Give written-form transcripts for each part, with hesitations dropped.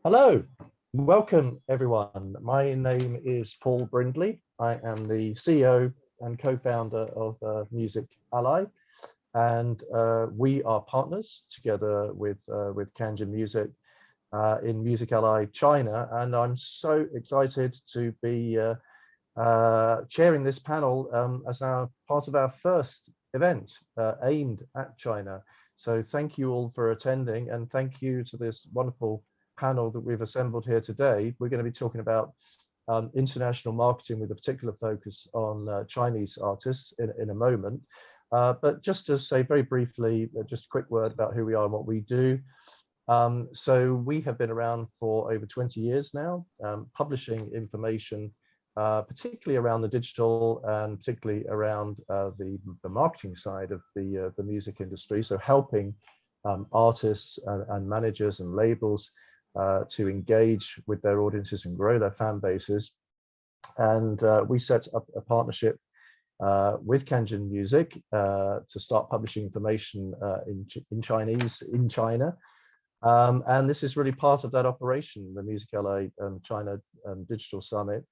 Hello, welcome everyone. My name is Paul Brindley. I am the CEO and co-founder of Music Ally, and we are partners together with Kanjin Music in Music Ally China. And I'm so excited to be chairing this panel as our part of our first event aimed at China. So thank you all for attending, and thank you to this wonderful panel that we've assembled here today. We're going to be talking about international marketing with a particular focus on Chinese artists in a moment. But just to say very briefly, just a quick word about who we are and what we do. So we have been around for over 20 years now, publishing information particularly around the digital and particularly around the marketing side of the music industry. So helping artists and managers and labels to engage with their audiences and grow their fan bases. And we set up a partnership with Kanjin Music to start publishing information in Chinese in China. And this is really part of that operation, the Music Ally China Digital Summit.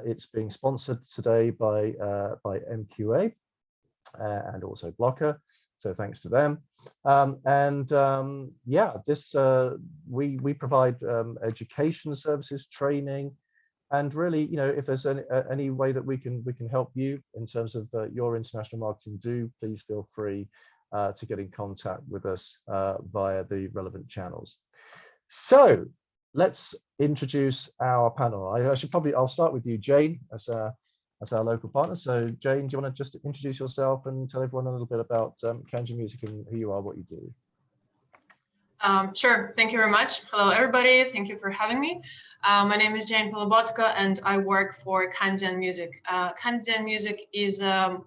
It's being sponsored today by MQA and also Blocker, so thanks to them. Yeah, this we provide education services, training, and really, you know, if there's any way that we can help you in terms of your international marketing, please feel free to get in contact with us via the relevant channels. So let's introduce our panel. I'll start with you, Jane, as our local partner. So Jane, do you want to just introduce yourself and tell everyone a little bit about Kanjin Music and who you are, what you do? Sure, thank you very much. Hello everybody, thank you for having me. My name is Jane Polobotka and I work for Kanjin Music. Kanjin Music is a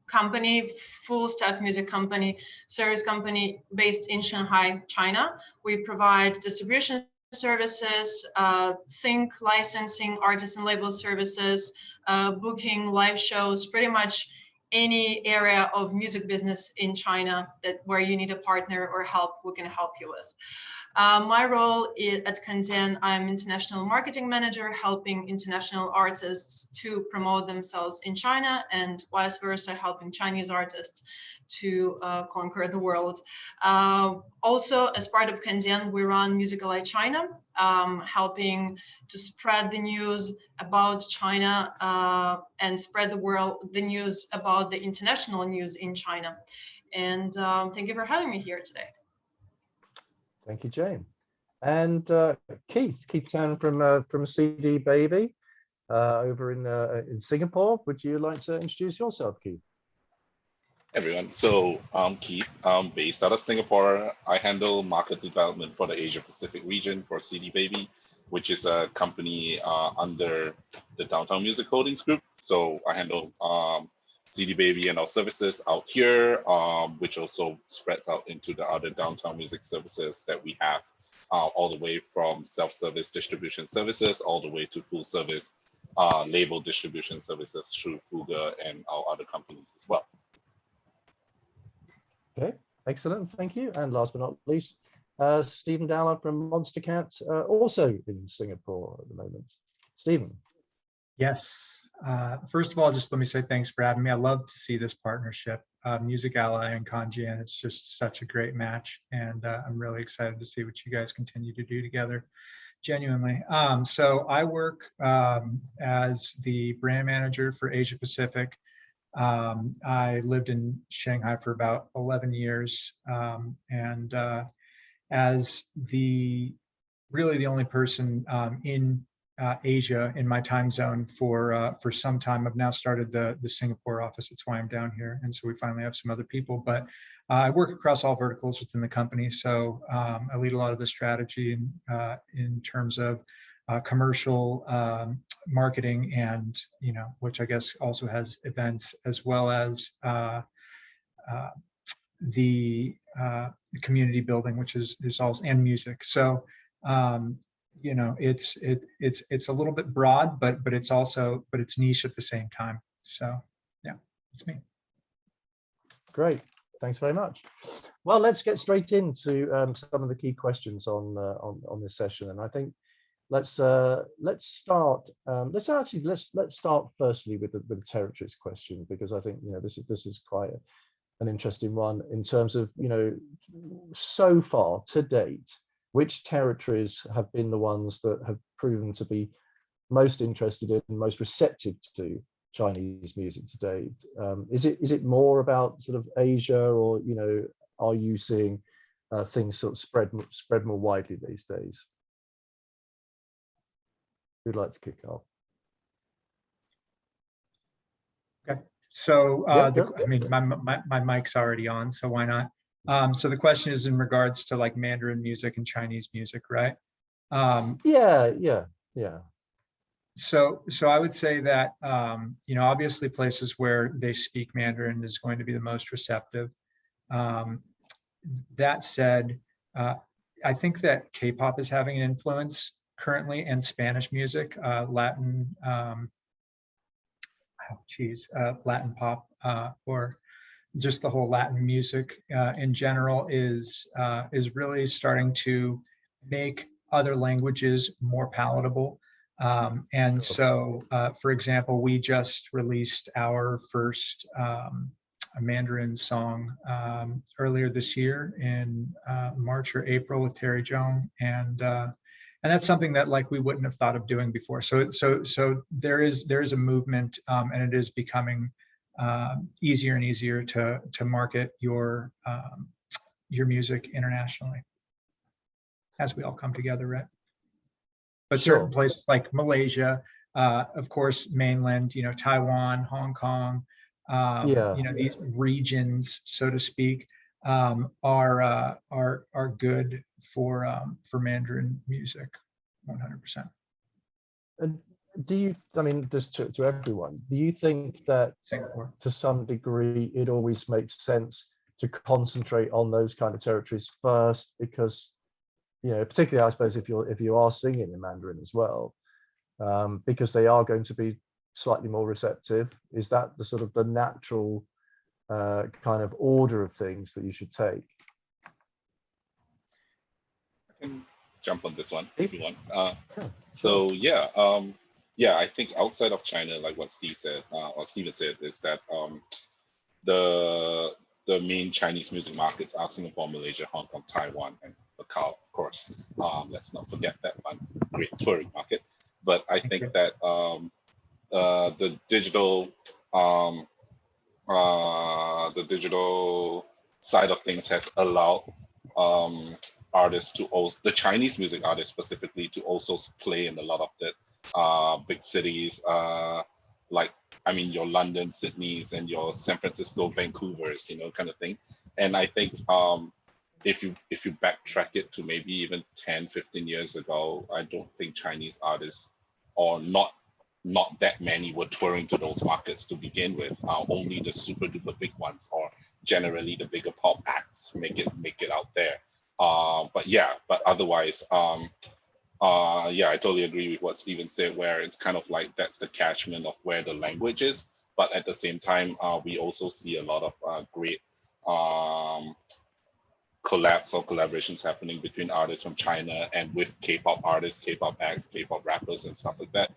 company, full stack music company, service company based in Shanghai, China. We provide distribution services, sync, licensing, artist and label services, booking, live shows, pretty much any area of music business in China where you need a partner or help, we can help you with. My role at Kanjin, I'm international marketing manager, helping international artists to promote themselves in China and vice versa, helping Chinese artists to conquer the world. Also, as part of Kanjin, we run Music Ally China, helping to spread the news about China and spread the news about the international news in China. And thank you for having me here today. Thank you, Jane. And Keith Tan from CD Baby over in Singapore. Would you like to introduce yourself, Keith? Everyone, so I'm Keith. I'm based out of Singapore. I handle market development for the Asia Pacific region for CD Baby, which is a company under the Downtown Music Holdings Group. So I handle CD Baby and our services out here, which also spreads out into the other Downtown Music services that we have, all the way from self-service distribution services, all the way to full service label distribution services through Fuga and our other companies as well. Okay, excellent, thank you. And last but not least, Stephen Dowler from Monster Cat, also in Singapore at the moment. Stephen. Yes. First of all, just let me say thanks for having me. I love to see this partnership, Music Ally and Kanjin. It's just such a great match, and I'm really excited to see what you guys continue to do together, genuinely. So I work as the brand manager for Asia Pacific. I lived in Shanghai for about 11 years, and as really the only person in Asia in my time zone for some time. I've now started the Singapore office. That's why I'm down here. And so we finally have some other people, but I work across all verticals within the company. So I lead a lot of the strategy in terms of commercial marketing and, which I guess also has events, as well as the community building, which is also, and music. So it's a little bit broad, but it's niche at the same time. So yeah, it's me. Great. Thanks very much. Well, let's get straight into some of the key questions on this session, and I think let's start. Let's start firstly with the territories question, because I think this is quite an interesting one in terms of so far to date, which territories have been the ones that have proven to be most interested in, most receptive to Chinese music today? Is it more about sort of Asia, or are you seeing things sort of spread more widely these days? Who'd like to kick off? Okay, so Yeah. I mean, my mic's already on, so why not? So the question is in regards to like Mandarin music and Chinese music, right? Yeah. So I would say that obviously places where they speak Mandarin is going to be the most receptive. That said, I think that K-pop is having an influence currently, and Spanish music, Latin, Latin pop, or just the whole Latin music in general is really starting to make other languages more palatable. And so, for example, we just released our first Mandarin song earlier this year in March or April with Terry Jong, and that's something that like we wouldn't have thought of doing before. So there is a movement, and it is becoming easier and easier to market your music internationally as we all come together, right? But certain places like Malaysia, of course, mainland, Taiwan, Hong Kong, these regions, so to speak, are good for Mandarin music, 100%. And just to everyone, do you think that Singapore, to some degree it always makes sense to concentrate on those kind of territories first, because particularly I suppose if you are singing in Mandarin as well, because they are going to be slightly more receptive? Is that the sort of the natural kind of order of things that you should take? I can jump on this one if you want. So yeah, I think outside of China, like what Steve said, or Steven said, is that the main Chinese music markets are Singapore, Malaysia, Hong Kong, Taiwan, and Macau, of course. Let's not forget that one great touring market. But I think that the digital side of things has allowed artists to also, the Chinese music artists specifically, to also play in a lot of the big cities, your London, Sydney's, and your San Francisco, Vancouver's, kind of thing. And I think if you backtrack it to maybe even 10, 15 years ago, I don't think Chinese artists, or not that many, were touring to those markets to begin with. Only the super duper big ones, or generally the bigger pop acts, make it out there. But otherwise, I totally agree with what Steven said, where it's kind of like that's the catchment of where the language is. But at the same time, we also see a lot of great collabs or collaborations happening between artists from China and with K-pop artists, K-pop acts, K-pop rappers, and stuff like that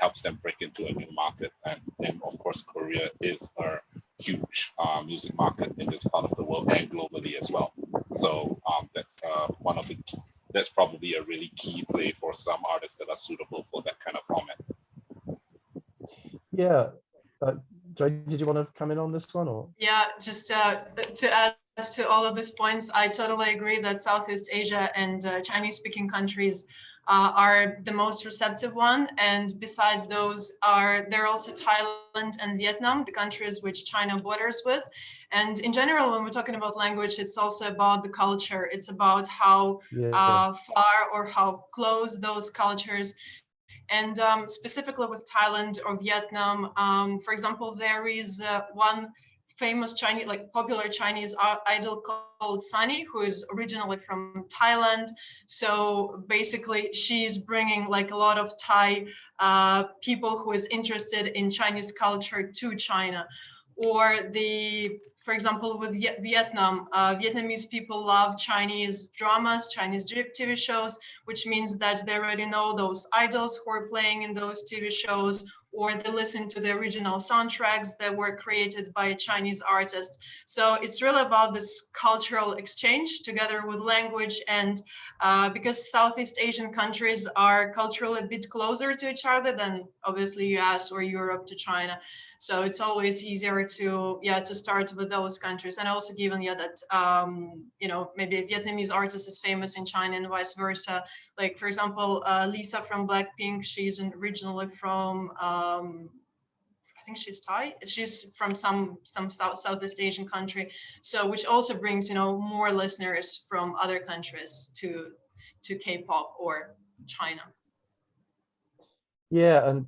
helps them break into a new market. And of course, Korea is a huge music market in this part of the world and globally as well. So that's that's probably a really key play for some artists that are suitable for that kind of format. Yeah. Joy, did you want to come in on this one, or? Yeah, just to add to all of these points, I totally agree that Southeast Asia and Chinese-speaking countries are the most receptive one. And besides those, there are also Thailand and Vietnam, the countries which China borders with. And in general, when we're talking about language, it's also about the culture. It's about how far or how close those cultures. And specifically with Thailand or Vietnam, for example, there is one famous Chinese, popular Chinese idol called Sunny, who is originally from Thailand. So basically, she's bringing a lot of Thai people who is interested in Chinese culture to China. Or for example, with Vietnam, Vietnamese people love Chinese dramas, Chinese TV shows, which means that they already know those idols who are playing in those TV shows, or they listen to the original soundtracks that were created by Chinese artists. So it's really about this cultural exchange together with language, and because Southeast Asian countries are culturally a bit closer to each other than obviously US or Europe to China. So it's always easier to start with those countries. And also given that maybe a Vietnamese artist is famous in China and vice versa. Like for example, Lisa from Blackpink, she's originally from I think she's Thai. She's from some Southeast Asian country. So which also brings more listeners from other countries to K-pop or China. Yeah, and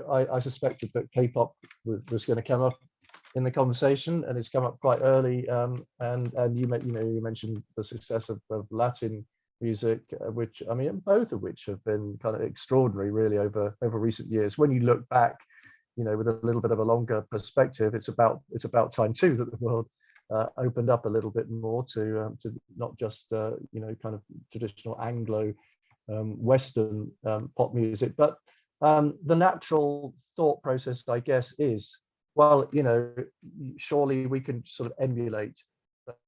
I suspected that K-pop was going to come up in the conversation, and it's come up quite early. And you mentioned the success of Latin music, which I mean, both of which have been kind of extraordinary, really, over recent years. When you look back, with a little bit of a longer perspective, it's about time too that the world opened up a little bit more to not just kind of traditional Anglo Western pop music, but the natural thought process, I guess, is, well, surely we can sort of emulate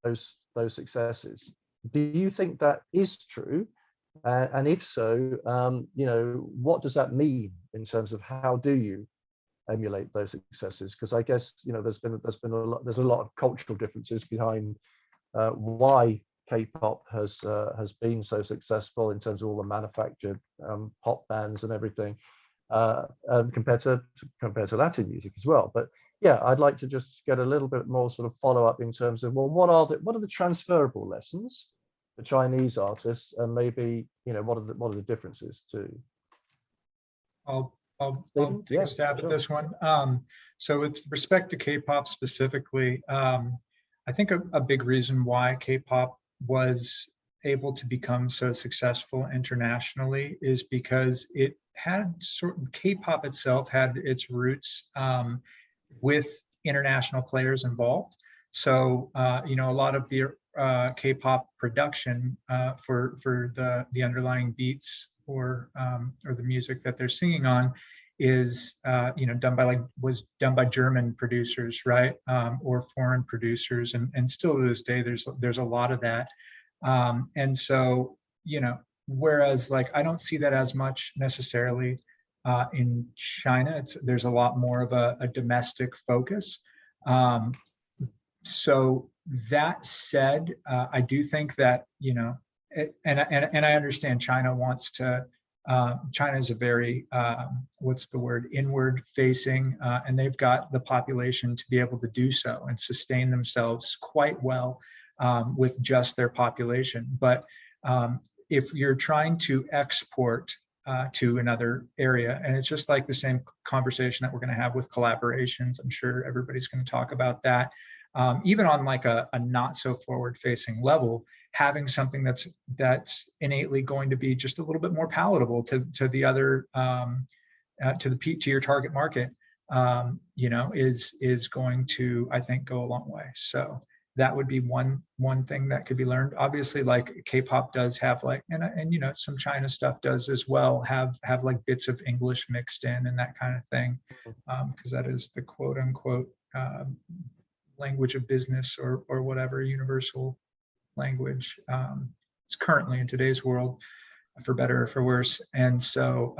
those successes. Do you think that is true? And if so, what does that mean in terms of how do you emulate those successes? Because I guess there's a lot of cultural differences behind why K-pop has been so successful in terms of all the manufactured pop bands and everything, compared to Latin music as well. But yeah, I'd like to just get a little bit more sort of follow up in terms of, well, what are the transferable lessons for Chinese artists, and maybe what are the differences too? I'll take a stab at this one. So with respect to K-pop specifically, I think a big reason why K-pop was able to become so successful internationally is because K-pop itself had its roots with international players involved. So a lot of the K-pop production for the underlying beats or the music that they're singing on is was done by German producers, right, or foreign producers, and still to this day there's a lot of that, and so whereas like I don't see that as much necessarily in China. There's a lot more of a domestic focus. So that said, I do think that and I understand China wants to. China is a very inward facing, and they've got the population to be able to do so and sustain themselves quite well with just their population. But if you're trying to export to another area, and it's just like the same conversation that we're going to have with collaborations, I'm sure everybody's going to talk about that. Even on like a not so forward facing level, having something that's innately going to be just a little bit more palatable to the other to your target market, is going to, I think, go a long way. So that would be one thing that could be learned. Obviously, like K-pop does have like, and some China stuff does as well, have like bits of English mixed in and that kind of thing, because that is the quote unquote language of business or whatever, universal language. It's currently in today's world, for better or for worse. And so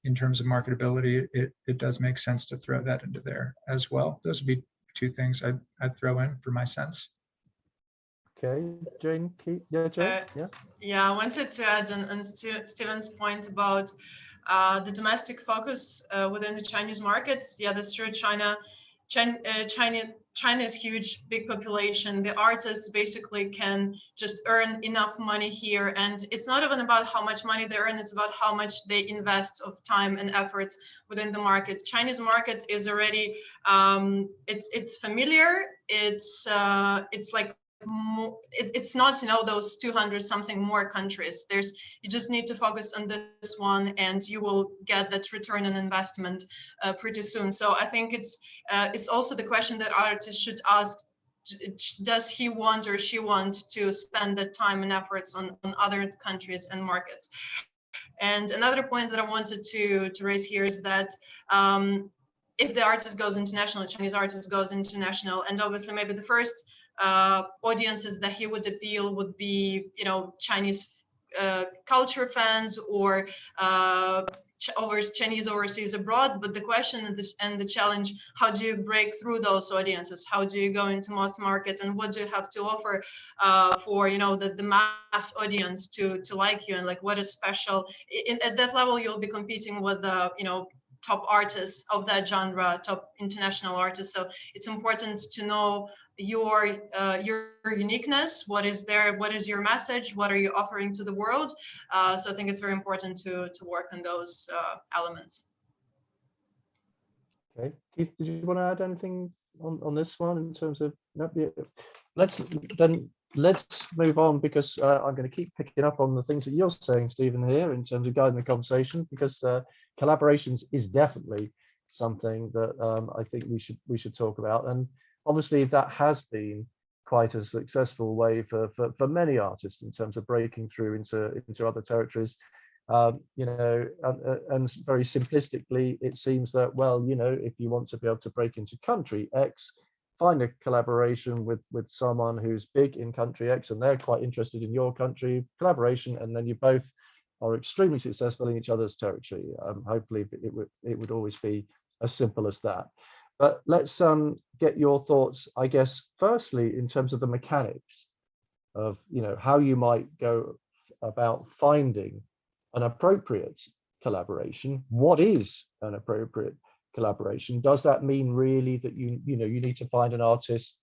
in terms of marketability, it does make sense to throw that into there as well. Those would be two things I'd throw in for my sense. Okay, Jane, Jane? Yeah, I wanted to add on Steven's point about the domestic focus within the Chinese markets. Yeah, that's true. China is huge, big population. The artists basically can just earn enough money here, and it's not even about how much money they earn, it's about how much they invest of time and efforts within the market. Chinese market is already it's familiar. It's like it's not those 200 something more countries. You just need to focus on this one, and you will get that return on investment pretty soon. So I think it's also the question that artists should ask does he want or she want to spend the time and efforts on other countries and markets? And another point that I wanted to raise here is that if the artist goes international, Chinese artist goes international, and obviously maybe the first audiences that he would appeal would be, you know, Chinese culture fans or Chinese overseas abroad. But the question and the challenge, how do you break through those audiences? How do you go into mass market, and what do you have to offer for, you know, the mass audience to like you, and like what is special? At that level, you'll be competing with the, you know, top artists of that genre, top international artists. So it's important to know your uniqueness. What is your message? What are you offering to the world? So I think it's very important to work on those elements. Okay, Keith, did you want to add anything on this one in terms of? No, yeah. Let's move on, because I'm going to keep picking up on the things that you're saying, Stephen, here in terms of guiding the conversation, because collaborations is definitely something that I think we should talk about. And obviously that has been quite a successful way for many artists in terms of breaking through into other territories. You know, and very simplistically, it seems that, well, you know, if you want to be able to break into country X, find a collaboration with someone who's big in country X and they're quite interested in your country, collaboration, and then you both are extremely successful in each other's territory. Hopefully it would always be as simple as that. But let's get your thoughts, I guess, firstly, in terms of the mechanics of, you know, how you might go about finding an appropriate collaboration. What is an appropriate collaboration? Does that mean really that you need to find an artist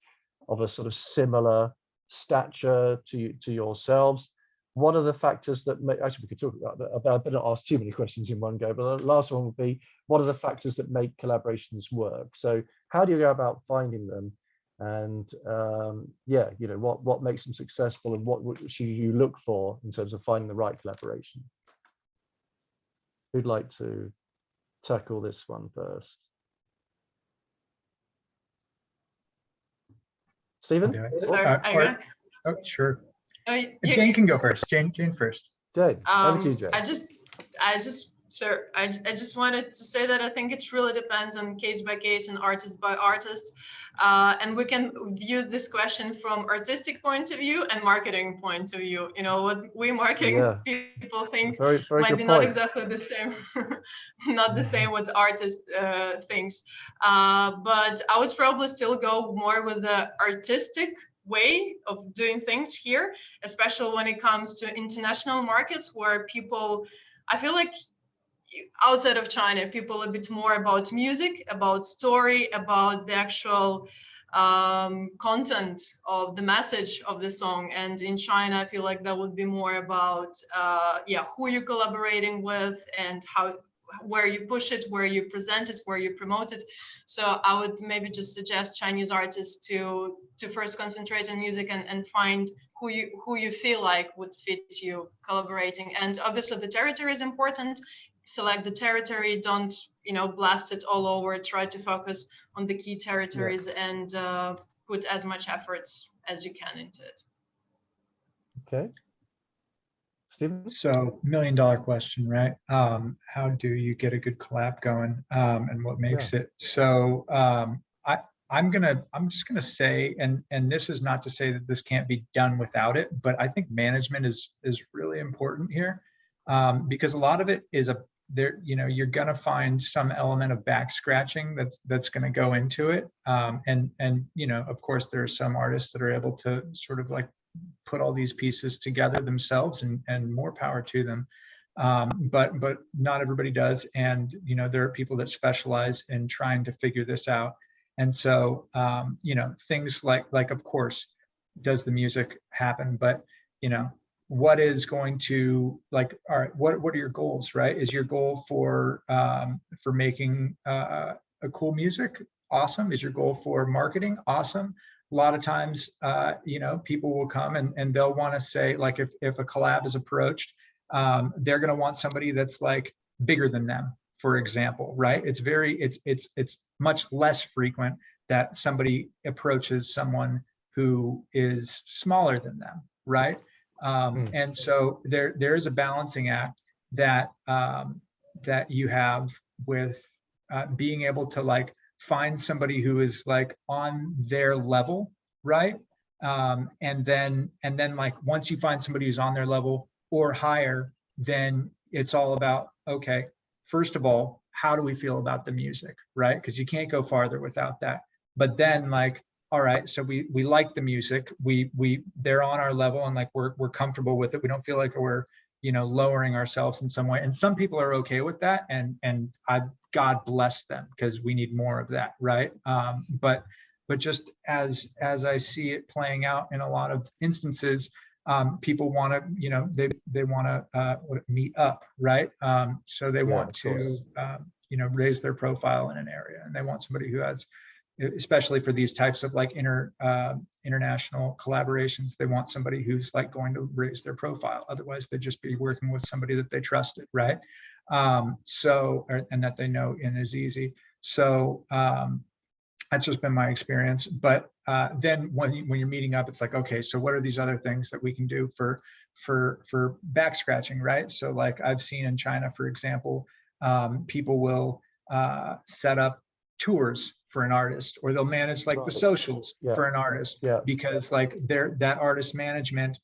of a sort of similar stature to yourselves? What are the factors that make, actually we could talk about I better not ask too many questions in one go, but the last one would be, what are the factors that make collaborations work? So how do you go about finding them? And yeah, you know, what makes them successful, and what should you look for in terms of finding the right collaboration? Who'd like to tackle this one first? Stephen? Oh, sure. Oh, Jane can go first. Jane first. Jane, over to you, Jane. I just wanted to say that I think it really depends on case by case and artist by artist. And we can view this question from artistic point of view and marketing point of view. You know, what we marketing people think very might be not exactly the same, not the same what artist thinks. But I would probably still go more with the artistic way of doing things here, especially when it comes to international markets where people, I feel like outside of China, people are a bit more about music, about story, about the actual content of the message of the song. And in China, I feel like that would be more about who you're collaborating with and where you push it, where you present it, where you promote it. So I would maybe just suggest Chinese artists to first concentrate on music and find who you feel like would fit you collaborating. And obviously the territory is important. Select the territory, don't, you know, blast it all over. Try to focus on the key territories and put as much efforts as you can into it. Okay. Stephen? So $1 million question, right? How do you get a good collab going, and what makes it? So I'm just gonna say, and this is not to say that this can't be done without it, but I think management is really important here, because a lot of it is you're gonna find some element of back scratching that's gonna go into it, and you know, of course, there are some artists that are able to sort of like put all these pieces together themselves, and more power to them, but not everybody does, and you know, there are people that specialize in trying to figure this out. And so you know, things like of course, does the music happen, but you know, what is going to, like, all right, what are your goals, right? Is your goal for making a cool music? Awesome. Is your goal for marketing? Awesome. A lot of times, you know, people will come and they'll want to say, like, if a collab is approached, they're going to want somebody that's like bigger than them, for example, right? It's much less frequent that somebody approaches someone who is smaller than them, right? And so there is a balancing act that that you have with being able to like find somebody who is like on their level, right? And then like once you find somebody who's on their level or higher, then it's all about, okay, first of all, how do we feel about the music, right? Because you can't go farther without that. But then like, all right, so we like the music, they're on our level and like we're comfortable with it. We don't feel like we're, you know, lowering ourselves in some way. And some people are okay with that, and God bless them, because we need more of that, right? But just as I see it playing out in a lot of instances, people want to, you know, they want to meet up, right? So they want to, you know, raise their profile in an area, and they want somebody who has, especially for these types of like international collaborations, they want somebody who's like going to raise their profile. Otherwise, they'd just be working with somebody that they trusted, right? And that they know and is easy. So that's just been my experience. But then when you're meeting up, it's like, okay, so what are these other things that we can do for back scratching, right? So like I've seen in China, for example, people will set up tours for an artist, or they'll manage like the socials for an artist, because like that artist management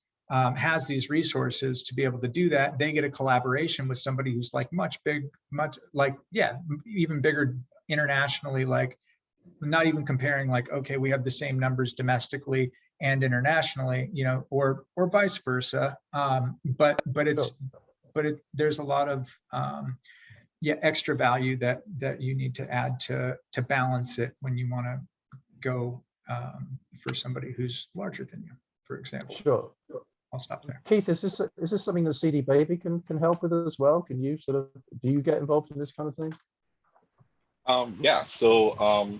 has these resources to be able to do that. They get a collaboration with somebody who's like much like, even bigger internationally, like not even comparing like, okay, we have the same numbers domestically and internationally, you know, or vice versa. But there's a lot of extra value that you need to add to balance it when you want to go for somebody who's larger than you, for example. Sure. I'll stop there. Keith, is this something that CD Baby can help with as well? Can you do you get involved in this kind of thing? So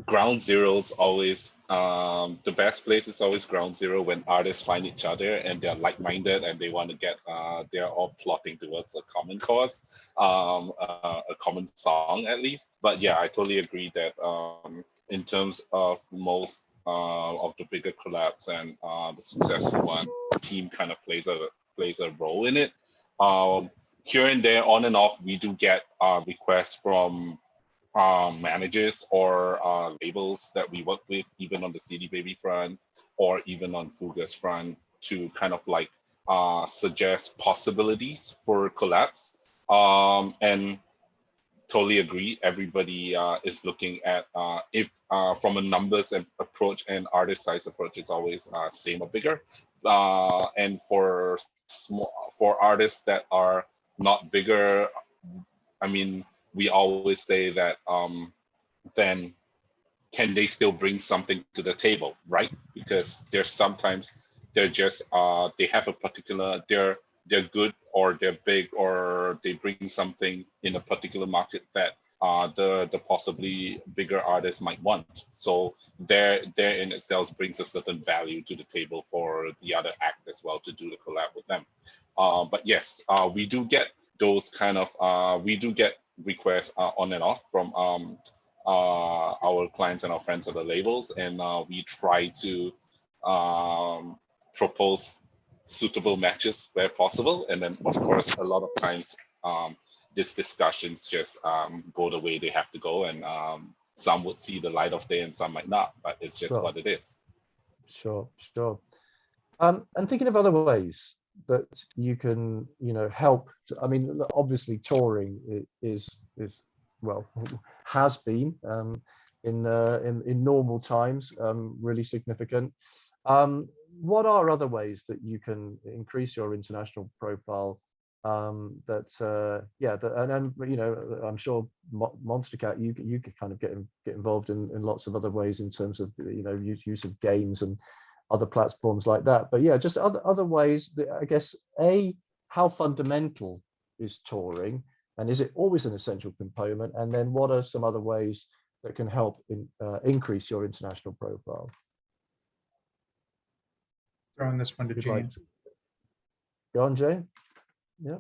ground zero is always the best place. Is always ground zero when artists find each other and they're like-minded and they want to get they're all plotting towards a common cause, a common song at least. But yeah, I totally agree that in terms of most of the bigger collabs and the successful one, the team kind of plays a role in it. Here and there, on and off, we do get requests from managers or labels that we work with, even on the CD Baby front or even on Fuga's front, to kind of like suggest possibilities for collabs. And totally agree. Everybody is looking at if from a numbers and approach and artist size approach, it's always same or bigger. And for artists that are not bigger, I mean, we always say that then can they still bring something to the table, right? Because there's sometimes they're just they have a particular, they're good or they're big or they bring something in a particular market that the possibly bigger artists might want. So there in itself brings a certain value to the table for the other act as well to do the collab with them. But yes, we do get those kind of we do get requests on and off from our clients and our friends at the labels, and we try to propose suitable matches where possible. And then of course a lot of times these discussions just go the way they have to go, and some would see the light of day and some might not, but it's just what it is. Sure. And thinking of other ways that you can, help. I mean, obviously touring is well, has been in normal times really significant. What are other ways that you can increase your international profile? I'm sure Monstercat, you could kind of get involved in lots of other ways in terms of use of games and other platforms like that. But yeah, just other ways that, I guess, how fundamental is touring, and is it always an essential component? And then what are some other ways that can help increase your international profile? Throwing this one to Jane. Go on, Jane. Yeah.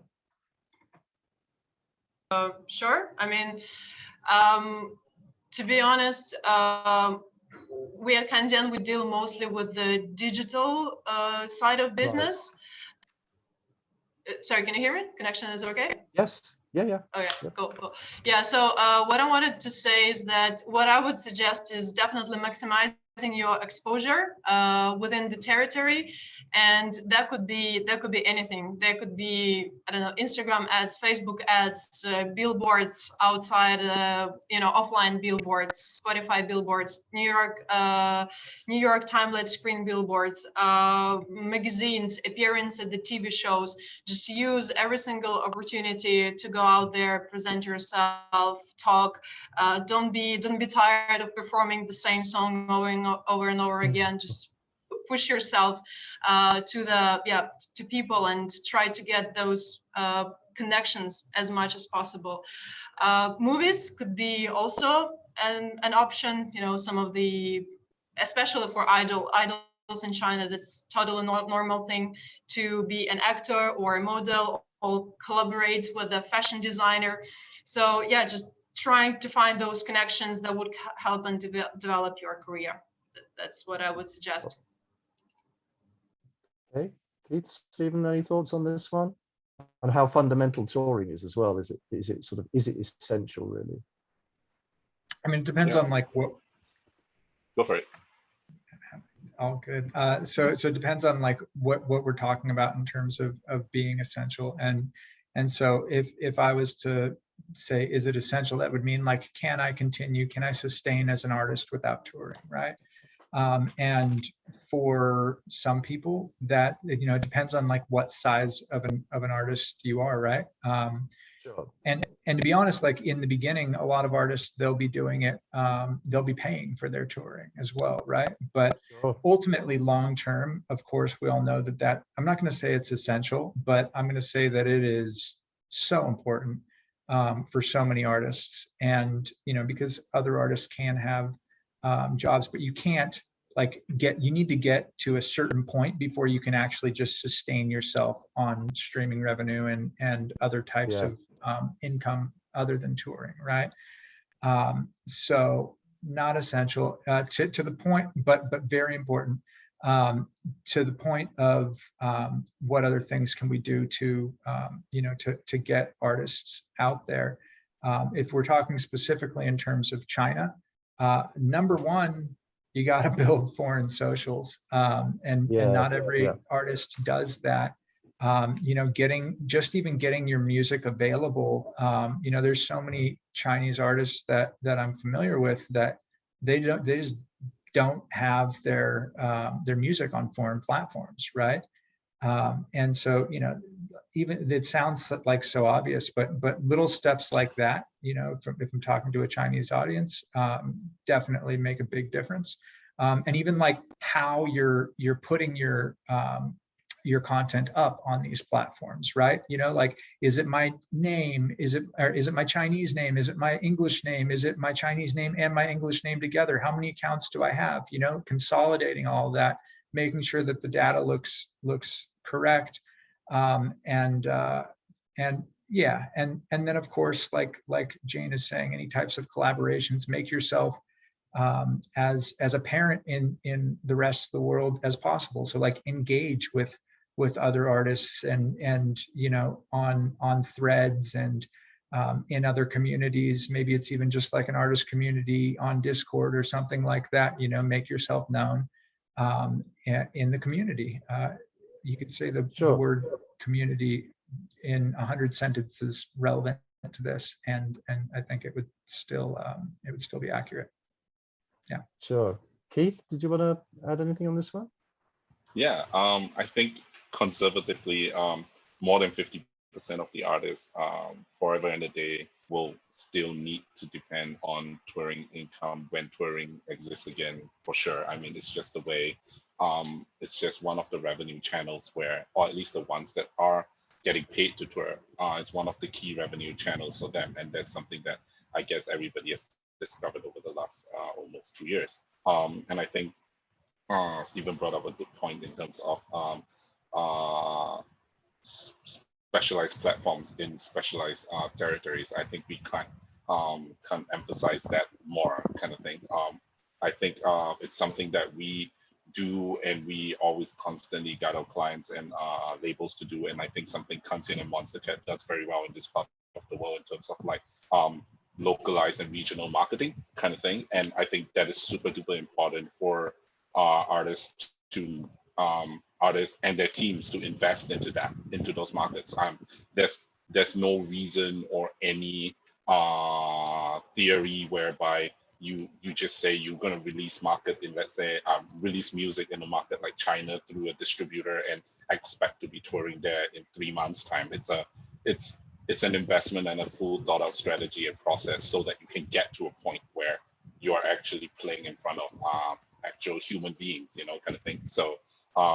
Sure. I mean, to be honest, we at Kandian, we deal mostly with the digital side of business. Sorry, can you hear me? Connection is okay? Yes. Yeah. Oh yeah, Yep. cool. Yeah, so what I wanted to say is that what I would suggest is definitely maximizing your exposure within the territory, and that could be anything. There could be, I don't know, Instagram ads, Facebook ads, billboards outside, offline billboards, Spotify billboards, New York Times screen billboards, magazines, appearance at the TV shows. Just use every single opportunity to go out there, present yourself, talk. Don't be tired of performing the same song over and over again. Just push yourself to people and try to get those connections as much as possible. Movies could be also an option. Some of the, especially for idols in China, that's totally normal thing to be an actor or a model or collaborate with a fashion designer. So yeah, just trying to find those connections that would help and develop your career. That's what I would suggest. Okay, Keith, Stephen, any thoughts on this one? And how fundamental touring is as well? Is it essential really? I mean, it depends on like what. Go for it. All good. So it depends on like what we're talking about in terms of being essential. And so if I was to say, is it essential? That would mean like, can I continue? Can I sustain as an artist without touring, right? And for some people that, it depends on like what size of an artist you are, right? Sure. And to be honest, like in the beginning, a lot of artists, they'll be doing it, they'll be paying for their touring as well, right? But Sure. ultimately, long term, of course, we all know that I'm not going to say it's essential, but I'm going to say that it is so important for so many artists. And, because other artists can have jobs, but you can't you need to get to a certain point before you can actually just sustain yourself on streaming revenue and other types of income other than touring, right? So not essential to the point, but very important to the point of what other things can we do to to get artists out there. If we're talking specifically in terms of China, number one, you got to build foreign socials, and not every artist does that. Getting your music available. There's so many Chinese artists that I'm familiar with that they just don't have their music on foreign platforms, right? And so, even it sounds like so obvious, but little steps like that, if I'm talking to a Chinese audience, definitely make a big difference. And even like how you're putting your content up on these platforms, right? Like, is it my name? Is it my Chinese name? Is it my English name? Is it my Chinese name and my English name together? How many accounts do I have? Consolidating all of that, making sure that the data looks correct. And then of course, like Jane is saying, any types of collaborations, make yourself as a parent in the rest of the world as possible. So like engage with other artists and on threads and in other communities. Maybe it's even just like an artist community on Discord or something like that. Make yourself known in the community. You could say the word community in 100 sentences relevant to this, and I think it would still be accurate. Yeah. Sure. Keith, did you want to add anything on this one? Yeah, I think conservatively, more than 50% of the artists forever and a day will still need to depend on touring income when touring exists again, for sure. I mean, it's just the way, it's just one of the revenue channels where, or at least the ones that are getting paid to tour, it's one of the key revenue channels for them. And that's something that I guess everybody has discovered over the last almost 2 years. And I think Stephen brought up a good point in terms of specialized platforms in specialized territories. I think we can't emphasize that more, kind of thing. I think it's something that we do, and we always constantly guide our clients and labels to do. And I think something Kantian and Monstercat does very well in this part of the world in terms of like localized and regional marketing kind of thing. And I think that is super duper important for artists to artists and their teams to invest into those markets. There's no reason or any theory whereby you just say you're going to release market in, let's say, release music in a market like China through a distributor and expect to be touring there in 3 months' time. It's an investment and a full thought out strategy and process so that you can get to a point where you are actually playing in front of actual human beings, kind of thing. So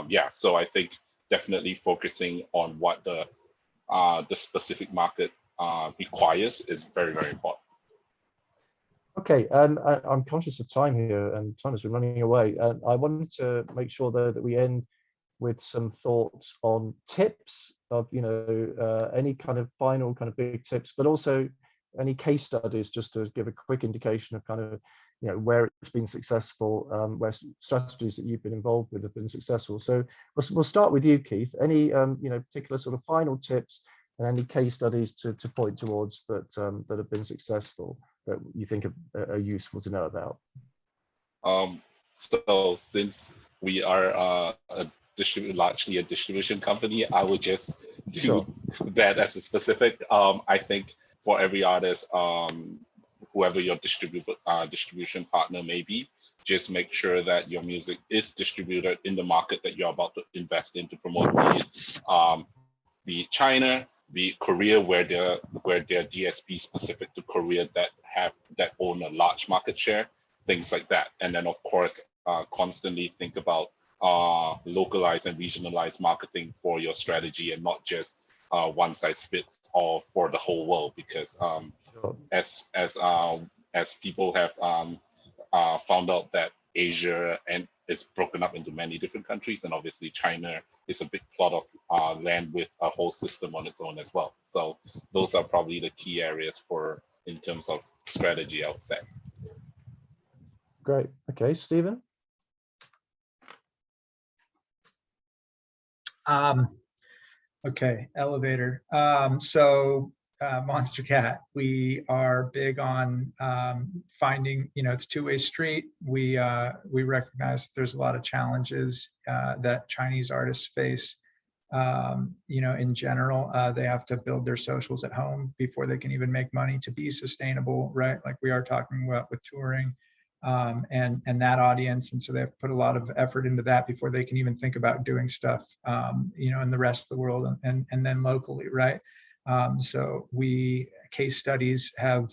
yeah, so I think definitely focusing on what the specific market requires is very, very important. Okay, and I'm conscious of time here, and time has been running away. And I wanted to make sure though that we end with some thoughts on tips of, any kind of final kind of big tips, but also any case studies, just to give a quick indication of kind of, where it's been successful, where strategies that you've been involved with have been successful. So we'll start with you, Keith. Any, particular sort of final tips and any case studies to point towards that that have been successful that you think are useful to know about? So since we are largely a distribution company, I would just do that as a specific. I think for every artist, whoever your distribution partner may be, just make sure that your music is distributed in the market that you're about to invest in to promote, be it China, be it Korea, where there are DSP specific to Korea that own a large market share, things like that. And then of course, constantly think about localized and regionalized marketing for your strategy, and not just one size fits all for the whole world, because as people have found out that Asia is broken up into many different countries, and obviously China is a big plot of land with a whole system on its own as well. So those are probably the key areas in terms of strategy, I would say. Great. Okay, Stephen. Okay, elevator. So Monstercat, we are big on finding, it's two-way street. We recognize there's a lot of challenges that Chinese artists face. In general, they have to build their socials at home before they can even make money to be sustainable, right? Like we are talking about with touring. And that audience, and so they have to put a lot of effort into that before they can even think about doing stuff in the rest of the world and then locally, right? So case studies have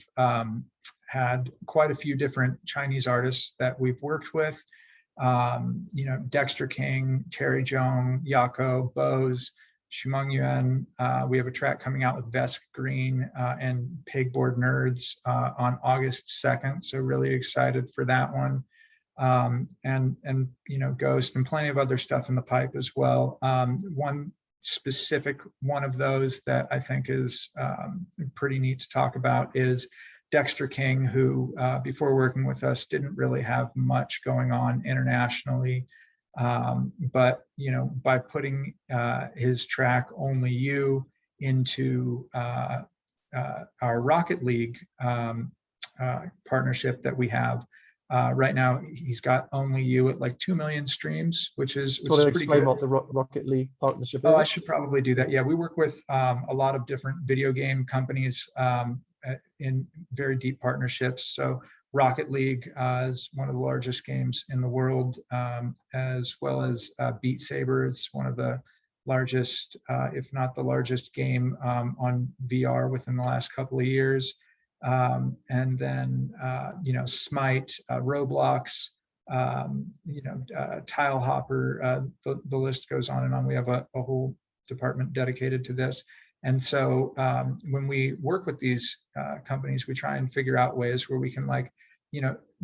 had quite a few different Chinese artists that we've worked with, Dexter King, Terry Jong, Yako, Bose, Shumeng Yuan. We have a track coming out with Vesk Green and Pigboard Nerds on August 2nd. So really excited for that one. And Ghost and plenty of other stuff in the pipe as well. One specific one of those that I think is pretty neat to talk about is Dexter King, who before working with us didn't really have much going on internationally. But by putting his track Only You into our Rocket League partnership that we have right now, he's got Only You at like 2 million streams, which is pretty good. What the Rocket League partnership is? Oh, I should probably do that. Yeah, we work with a lot of different video game companies in very deep partnerships. So Rocket League is one of the largest games in the world, as well as Beat Saber. It's one of the largest, if not the largest game on VR within the last couple of years. And then, Smite, Roblox, Tile Hopper, the list goes on and on. We have a whole department dedicated to this. And so when we work with these companies, we try and figure out ways where we can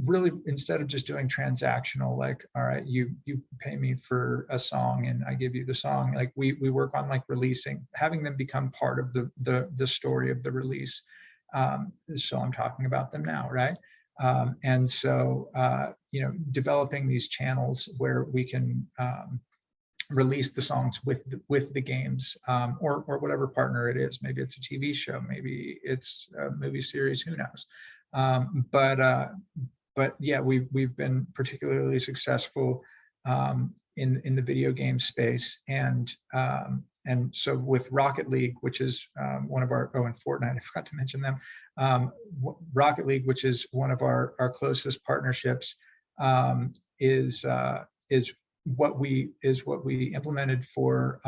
really, instead of just doing transactional, like, all right, you pay me for a song and I give you the song, like we work on having them become part of the story of the release. So I'm talking about them now, right? And so, developing these channels where we can release the songs with the games, or whatever partner it is. Maybe it's a TV show, maybe it's a movie series, who knows? But yeah, we've been particularly successful in the video game space, and so with Rocket League, which is one of our, and Fortnite, I forgot to mention them. Rocket League, which is one of our closest partnerships, is what we implemented for,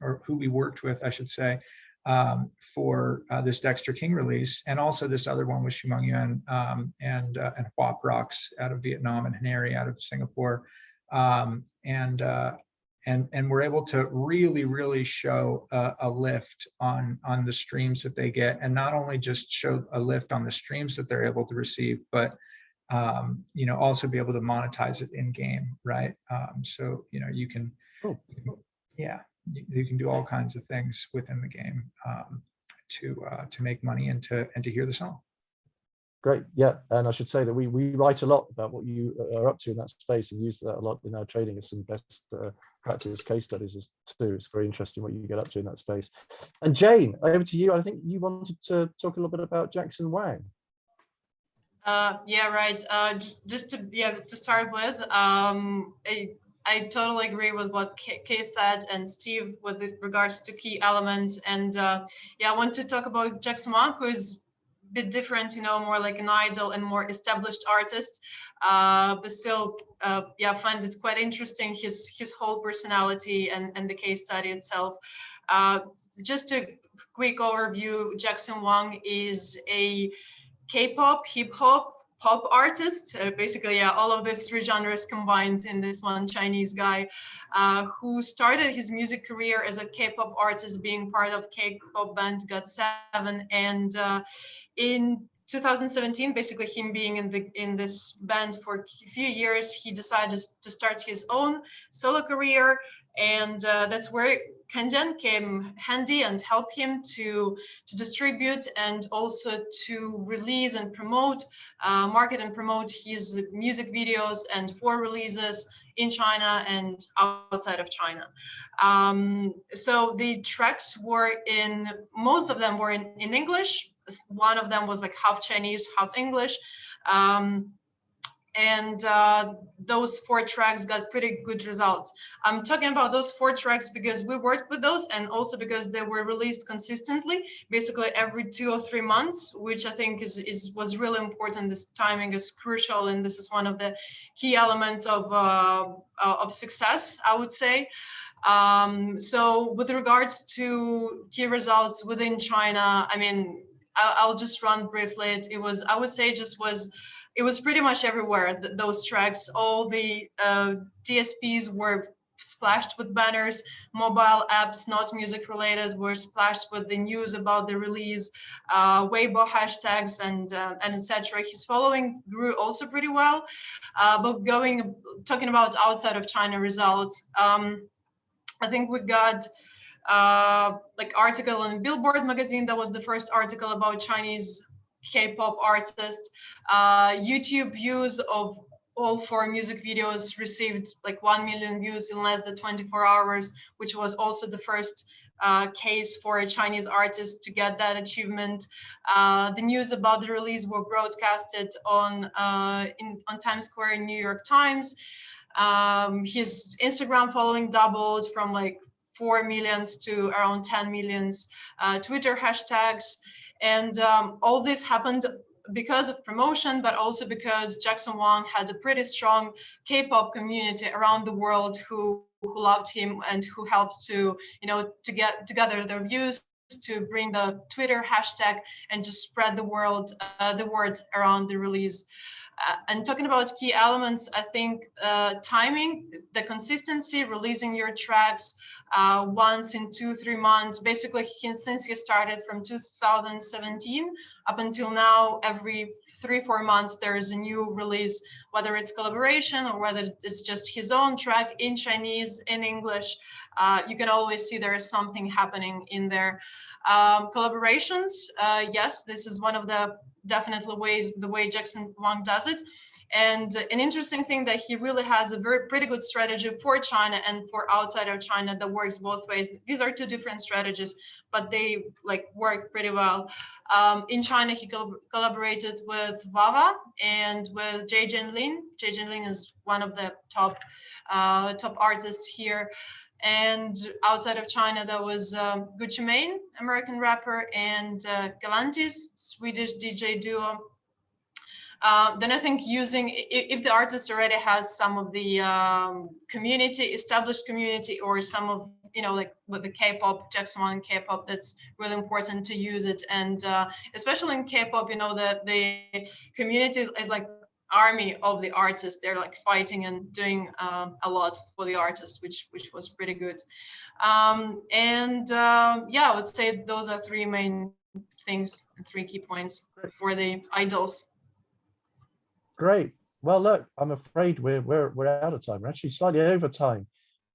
or who we worked with, I should say, for this Dexter King release, and also this other one with Shumang Yuan and Huap Rocks out of Vietnam, and Haneri out of Singapore, and we're able to really show a lift on the streams that they get, and not only just show a lift on the streams that they're able to receive, but also be able to monetize it in game, right? So you can, you can do all kinds of things within the game to make money and to hear the song. Great, yeah, and I should say that we write a lot about what you are up to in that space, and use that a lot in our training as some best practice case studies too. It's very interesting what you get up to in that space. And Jane, over to you. I think you wanted to talk a little bit about Jackson Wang. Yeah, right. Just to start with, I totally agree with what Kay said and Steve with regards to key elements. And yeah, I want to talk about Jackson Wang, who is a bit different, more like an idol and more established artist, but still, yeah, I find it quite interesting, his whole personality and the case study itself. Just a quick overview, Jackson Wang is a K-pop, hip-hop, pop artist, basically, yeah, all of these three genres combined in this one Chinese guy, who started his music career as a K-pop artist, being part of K-pop band GOT7, and in 2017, basically him being in this band for a few years, he decided to start his own solo career, and that's where Kanjan came handy and helped him to distribute and also to release and promote, market and promote his music videos and for releases in China and outside of China. So the tracks were most of them were in English. One of them was like half Chinese, half English. And those 4 tracks got pretty good results. I'm talking about those 4 tracks because we worked with those, and also because they were released consistently, basically every 2 or 3 months, which I think was really important. This timing is crucial, and this is one of the key elements of success, I would say. So with regards to key results within China, I mean, I'll just run briefly. It was pretty much everywhere, those tracks. All the DSPs were splashed with banners. Mobile apps, not music related, were splashed with the news about the release, Weibo hashtags, and etc. His following grew also pretty well. But talking about outside of China results, I think we got like article in Billboard magazine. That was the first article about Chinese K-pop artists. YouTube views of all 4 music videos received like 1 million views in less than 24 hours, which was also the first case for a Chinese artist to get that achievement. The news about the release were broadcasted on Times Square in New York Times. His Instagram following doubled from like 4 millions to around 10 millions. Twitter hashtags. And all this happened because of promotion, but also because Jackson Wang had a pretty strong K-pop community around the world who loved him and who helped to get together their views, to bring the Twitter hashtag and just spread the word around the release. And talking about key elements, I think timing, the consistency, releasing your tracks once in 2-3 months. Basically, since he started from 2017 up until now, every 3-4 months there is a new release, whether it's collaboration or whether it's just his own track in Chinese, in English. You can always see there is something happening in there. Collaborations, yes, this is one of the definitely ways, the way Jackson Wang does it. And an interesting thing that he really has a pretty good strategy for China and for outside of China that works both ways. These are two different strategies, but they like work pretty well. In China, he collaborated with Vava and with Jay Jinlin. Jay Jinlin is one of the top artists here. And outside of China, there was Gucci Mane, American rapper, and Galantis, Swedish DJ duo. Then I think using, if the artist already has some of the established community, or some of, like with the K-pop, Jackson Wang K-pop, that's really important to use it. And especially in K-pop, the community is like army of the artists. They're like fighting and doing a lot for the artist, which was pretty good. Yeah, I would say those are three main things, 3 key points for the idols. Great. Well, look, I'm afraid we're out of time. We're actually slightly over time,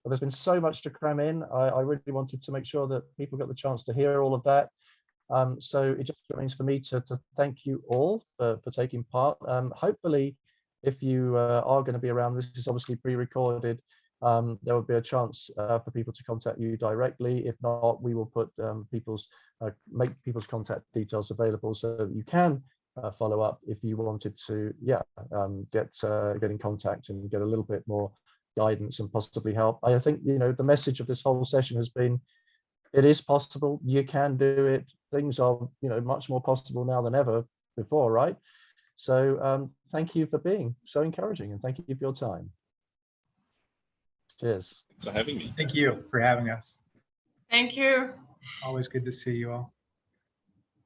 but there's been so much to cram in. I really wanted to make sure that people got the chance to hear all of that. So it just remains for me to thank you all for taking part. Hopefully, if you are going to be around, this is obviously pre-recorded. There will be a chance for people to contact you directly. If not, we will put make people's contact details available so that you can follow up if you wanted to, get in contact and get a little bit more guidance and possibly help. I think the message of this whole session has been, it is possible. You can do it. Things are much more possible now than ever before, right? So thank you for being so encouraging, and thank you for your time. Cheers. Thanks for having me. Thank you for having us. Thank you. Always good to see you all.